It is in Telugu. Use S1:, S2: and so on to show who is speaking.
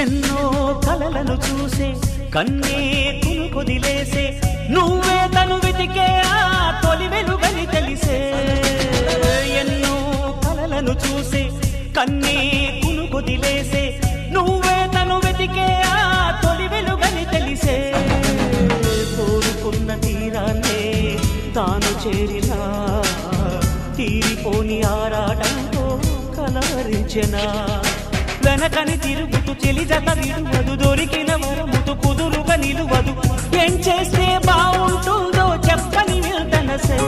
S1: ఎన్నో కలలను చూసే కన్నే కొదిలేసే నువ్వే తను వెతికే ఆ తొలి వెలుగని తెలిసే ఎన్నో కలలను చూసే కన్నే కొదిలేసే నువ్వే తను వెతికే ఆ తొలి వెలుగని తెలిసే కోరుకున్న తీరాన్నే తాను చేరినా తీరిపోని ఆరాటంతో కలవరించెనా వెనకని తిరుగుతూ చెలి జత విడువదు దొరికిన వరముతు కుదురుగా నిలువదు ఏం చేస్తే బాగుంటుందో చెప్పని వెళ్తనసే